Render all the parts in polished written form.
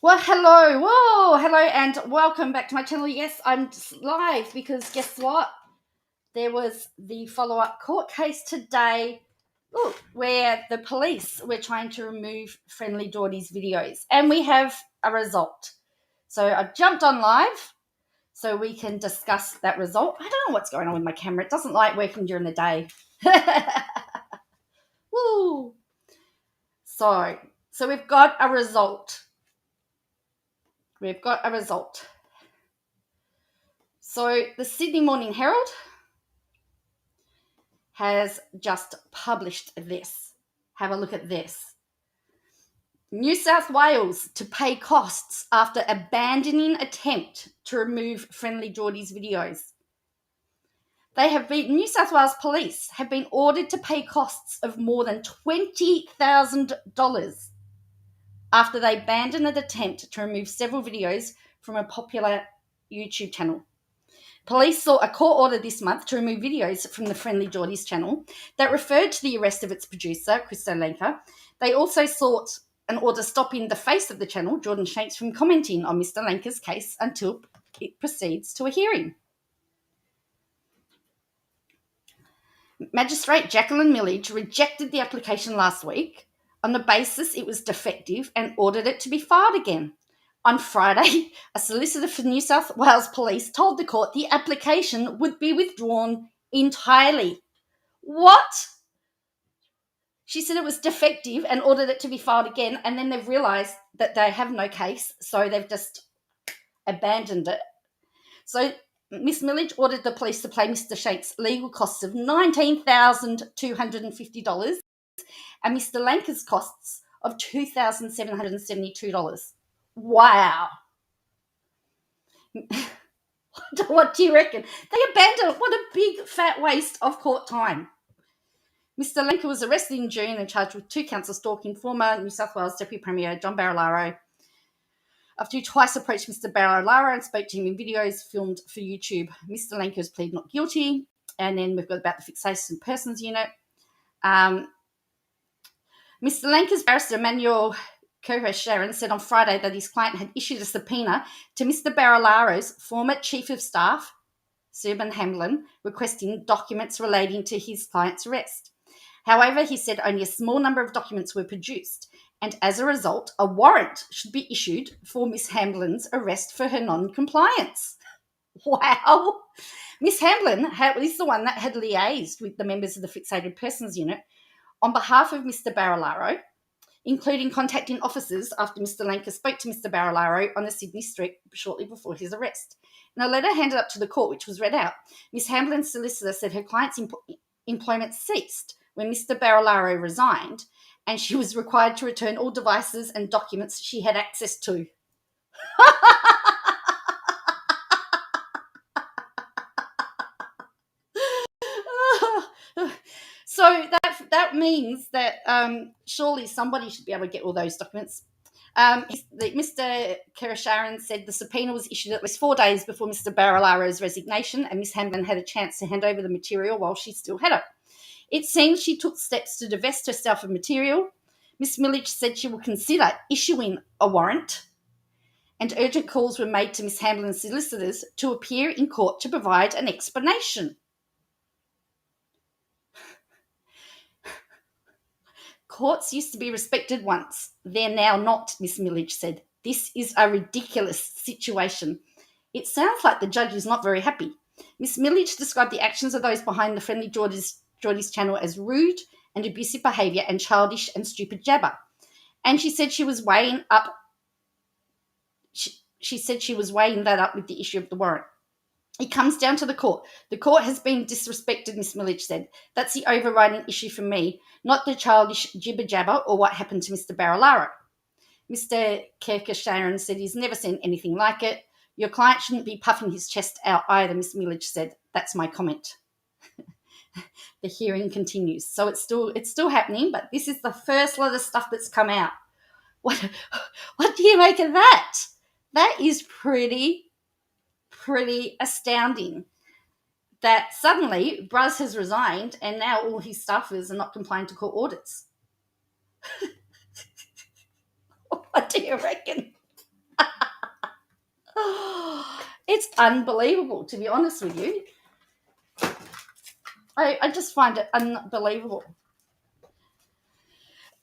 Well, hello. Whoa, hello, and welcome back to my channel. Yes, I'm live because guess what? There was the follow-up court case today where the police were trying to remove Friendly Doherty's videos, and we have a result. So I've jumped on live so we can discuss that result. I don't know what's going on with my camera. It doesn't like working during the day. Woo! So we've got a result. So the Sydney Morning Herald has just published this. Have a look at this. New South Wales to pay costs after abandoning attempt to remove Friendly Doherty's videos. New South Wales police have been ordered to pay costs of more than $20,000 after they abandoned an attempt to remove several videos from a popular YouTube channel. Police sought a court order this month to remove videos from the Friendly Doherty's channel that referred to the arrest of its producer, Christo Lenker. They also sought an order stopping the face of the channel, Jordan Shanks, from commenting on Mr. Lenker's case until it proceeds to a hearing. Magistrate Jacqueline Millage rejected the application last week on the basis it was defective and ordered it to be filed again. On Friday, a solicitor for New South Wales Police told the court the application would be withdrawn entirely. What? She said it was defective and ordered it to be filed again, and then they've realised that they have no case, so they've just abandoned it. So Miss Millage ordered the police to pay Mr. Shanks legal costs of $19,250 and Mr. Lenker's costs of $2,772. Wow. What do you reckon? They abandoned it. What a big fat waste of court time. Mr. Lenker was arrested in June and charged with 2 counts of stalking former New South Wales Deputy Premier John Barilaro after he twice approached Mr. Barilaro and spoke to him in videos filmed for YouTube. Mr. Lenker has pleaded not guilty. And then we've got about the Fixation Persons Unit. Mr. Lenker's barrister, Emmanuel Cochrane, said on Friday that his client had issued a subpoena to Mr. Barilaro's former Chief of Staff, Subin Hamlin, requesting documents relating to his client's arrest. However, he said only a small number of documents were produced, and as a result, a warrant should be issued for Miss Hamlin's arrest for her non-compliance. Wow. Miss Hamlin is the one that had liaised with the members of the Fixated Persons Unit on behalf of Mr. Barilaro, including contacting officers after Mr. Lenker spoke to Mr. Barilaro on the Sydney Street shortly before his arrest. In a letter handed up to the court, which was read out, Miss Hamlin's solicitor said her client's employment ceased when Mr. Barilaro resigned, and she was required to return all devices and documents she had access to. So that means that surely somebody should be able to get all those documents. Mr. Cochrane said the subpoena was issued at least 4 days before Mr. Barilaro's resignation, and Miss Hamlin had a chance to hand over the material while she still had it. It seems she took steps to divest herself of material. Miss Millage said she will consider issuing a warrant, and urgent calls were made to Miss Hamlin's solicitors to appear in court to provide an explanation. Courts used to be respected once. They're now not, Miss Millage said. This is a ridiculous situation. It sounds like the judge is not very happy. Miss Millage described the actions of those behind the Friendly Doherty's channel as rude and abusive behaviour and childish and stupid jabber. And she said she was weighing up. She said she was weighing that up with the issue of the warrant. It comes down to the court. The court has been disrespected, Miss Millage said. That's the overriding issue for me, not the childish jibber-jabber or what happened to Mr. Barilaro. Mr. Cochrane said he's never seen anything like it. Your client shouldn't be puffing his chest out either, Miss Millage said. That's my comment. The hearing continues. So it's still happening, but this is the first lot of stuff that's come out. What do you make of that? That is pretty astounding that suddenly Bruz has resigned and now all his staffers are not complying to court orders. What do you reckon? It's unbelievable, to be honest with you. I just find it unbelievable.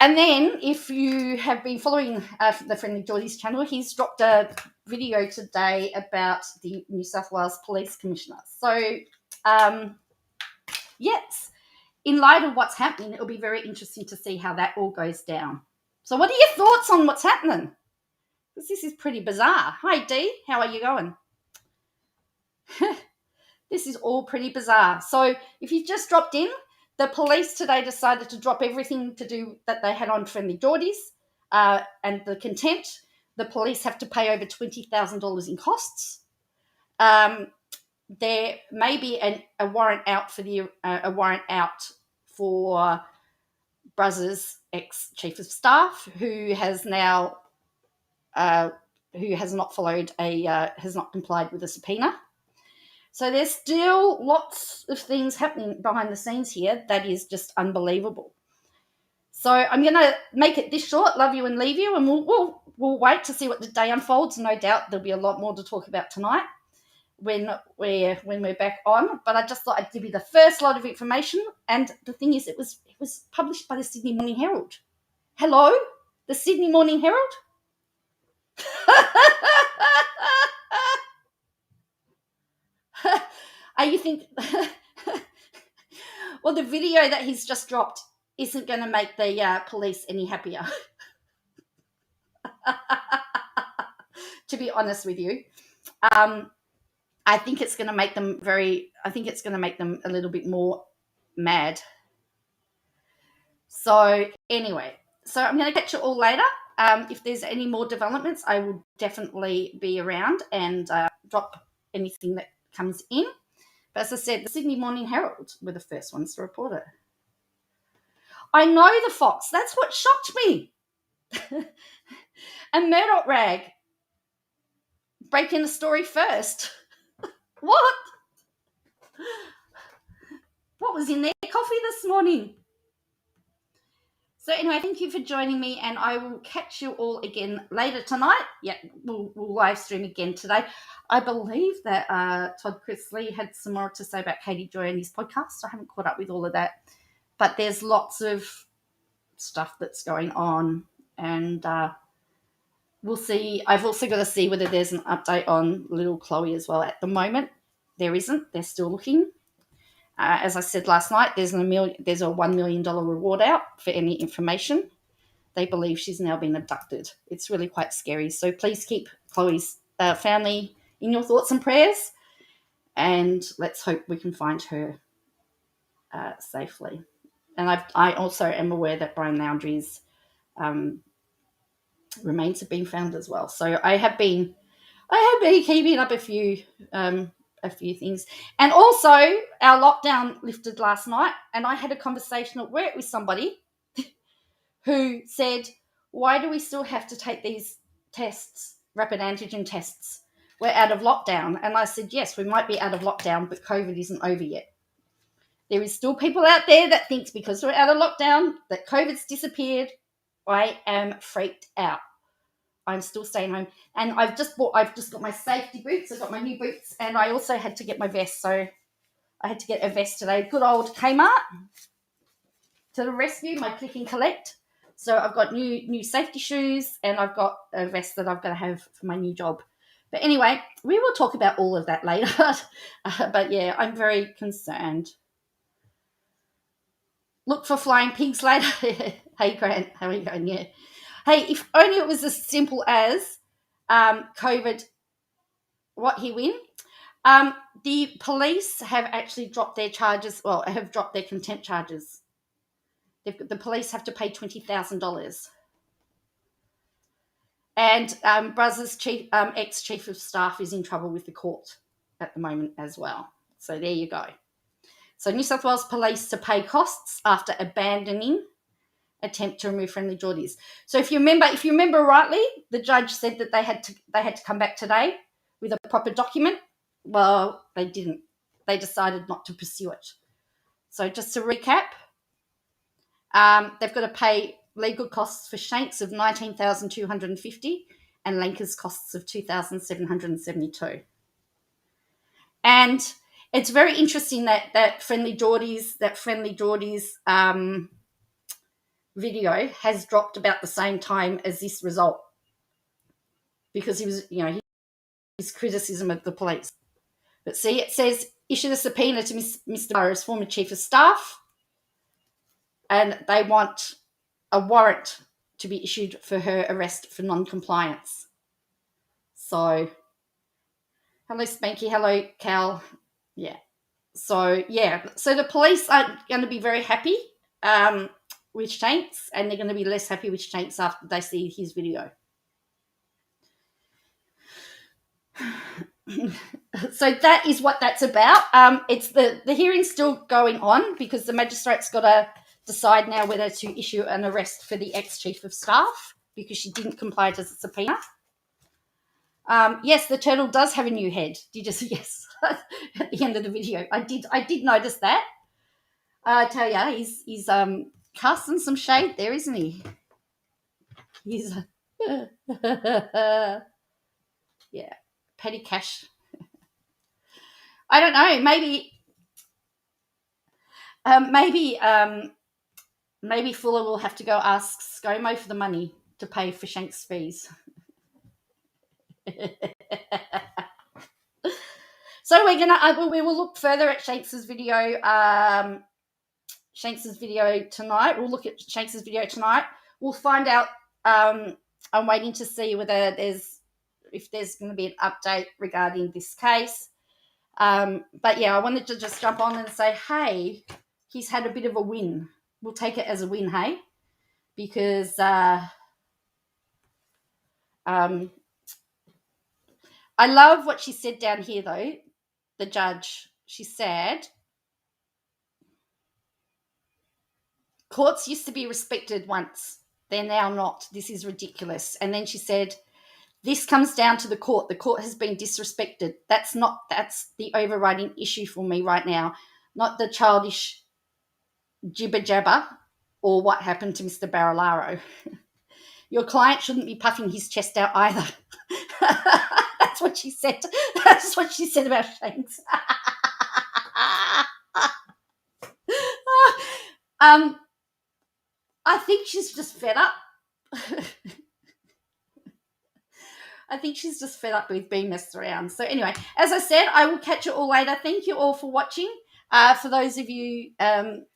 And then, if you have been following the Friendly Geordies channel, he's dropped a video today about the New South Wales Police Commissioner. So, yes, in light of what's happening, it'll be very interesting to see how that all goes down. So, what are your thoughts on what's happening? Because this is pretty bizarre. Hi, Dee. How are you going? This is all pretty bizarre. So, if you just dropped in, the police today decided to drop everything to do that they had on Friendly Geordies and the contempt. The police have to pay over $20,000 in costs. There may be a warrant out for Bruzz's ex-chief of staff, who has now has not complied with a subpoena. So there's still lots of things happening behind the scenes here that is just unbelievable. So I'm going to make it this short, love you and leave you, and we'll wait to see what the day unfolds. No doubt there'll be a lot more to talk about tonight when we're back on. But I just thought I'd give you the first lot of information. And the thing is, it was published by the Sydney Morning Herald. Hello, the Sydney Morning Herald. You think, well, the video that he's just dropped isn't going to make the police any happier. To be honest with you, I think it's going to make them a little bit more mad. So anyway, I'm going to catch you all later. If there's any more developments, I will definitely be around and drop anything that comes in. But as I said, the Sydney Morning Herald were the first ones to report it. I know the Fox. That's what shocked me. And Murdoch Rag breaking the story first. What? What was in their coffee this morning? So anyway, thank you for joining me, and I will catch you all again later tonight. Yeah, we'll live stream again today. I believe that Todd Chrisley had some more to say about Katie Joy and his podcast. I haven't caught up with all of that, but there's lots of stuff that's going on, and we'll see. I've also got to see whether there's an update on little Chloe as well. At the moment, there isn't. They're still looking. As I said last night, there's a $1 million reward out for any information. They believe she's now been abducted. It's really quite scary. So please keep Chloe's family in your thoughts and prayers, and let's hope we can find her safely. And I also am aware that Brian Laundrie's remains have been found as well. So I have been keeping up a few things. And also, our lockdown lifted last night, and I had a conversation at work with somebody who said, why do we still have to take these tests, rapid antigen tests? We're out of lockdown. And I said, yes, we might be out of lockdown, but COVID isn't over yet. There is still people out there that thinks because we're out of lockdown that COVID's disappeared. I am freaked out. I'm still staying home. And I've just got my safety boots. I've got my new boots, and I also had to get my vest. So I had to get a vest today. Good old Kmart to the rescue, my click and collect. So I've got new safety shoes, and I've got a vest that I've got to have for my new job. But anyway, we will talk about all of that later. But yeah, I'm very concerned. Look for flying pigs later. Hey, Grant, how are you going? Yeah. Hey, if only it was as simple as COVID, what he win? The police have actually dropped their charges, have dropped their contempt charges. The police have to pay $20,000. And Bruzz's ex-chief of staff is in trouble with the court at the moment as well. So there you go. So New South Wales Police to pay costs after abandoning attempt to remove friendly Geordies. So if you remember rightly, the judge said that they had to come back today with a proper document. Well, they didn't. They decided not to pursue it. So just to recap, they've got to pay legal costs for Shanks of $19,250 and Lanker's costs of $2,772. And it's very interesting that Friendly Geordie's video has dropped about the same time as this result, because he was, his criticism of the police. But see, it says issued a subpoena to Mr. Barrow's former chief of staff, and they want a warrant to be issued for her arrest for non-compliance. So, hello Spanky, hello Cal. Yeah. So the police are going to be very happy with Shanks, and they're going to be less happy with Shanks after they see his video. So that is what that's about. It's the hearing's still going on because the magistrate's got to decide now whether to issue an arrest for the ex-chief of staff because she didn't comply to the subpoena. Yes, the turtle does have a new head. Did you see? Yes, at the end of the video, I did notice that. I tell ya, he's casting some shade there, isn't he? He's yeah, petty cash. I don't know. Maybe Fuller will have to go ask ScoMo for the money to pay for Shank's fees. So we will look further at Shanks's video. Tonight. We'll look at Shanks's video tonight. We'll find out. I'm waiting to see if there's going to be an update regarding this case. But yeah, I wanted to just jump on and say, hey, he's had a bit of a win. We'll take it as a win, hey, because I love what she said down here, though. The judge, she said, courts used to be respected once. They're now not. This is ridiculous. And then she said, this comes down to the court. The court has been disrespected. That's the overriding issue for me right now, not the childish jibber jabber or what happened to Mr. Barilaro. Your client shouldn't be puffing his chest out either. That's what she said. That's what she said about Shanks. I think she's just fed up. I think she's just fed up with being messed around. So anyway, as I said, I will catch you all later. Thank you all for watching. For those of you,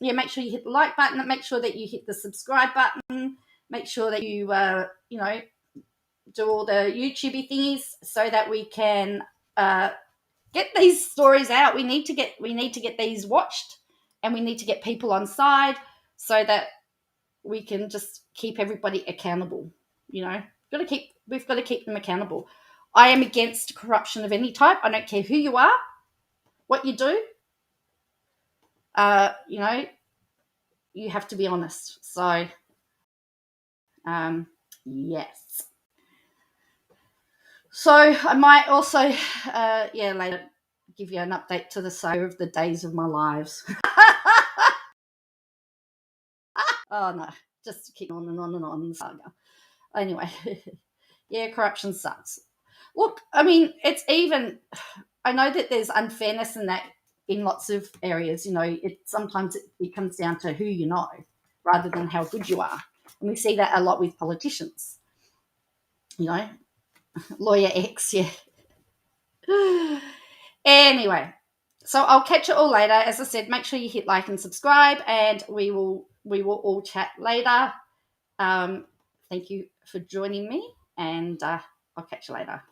make sure you hit the like button. Make sure that you hit the subscribe button. Make sure that you, do all the YouTubey thingies so that we can get these stories out. We need to get these watched, and we need to get people on side so that we can just keep everybody accountable. We've got to keep them accountable. I am against corruption of any type. I don't care who you are, what you do. You have to be honest. So, yes. So I might also, later give you an update to the saga of the days of my lives. Oh no, just keep on and on and on the saga. Anyway, yeah, corruption sucks. Look, I mean, I know that there's unfairness in that in lots of areas. Sometimes it comes down to who you know rather than how good you are. And we see that a lot with politicians. Lawyer X, yeah. Anyway, so I'll catch you all later. As I said, make sure you hit like and subscribe, and we will all chat later. Thank you for joining me, and I'll catch you later.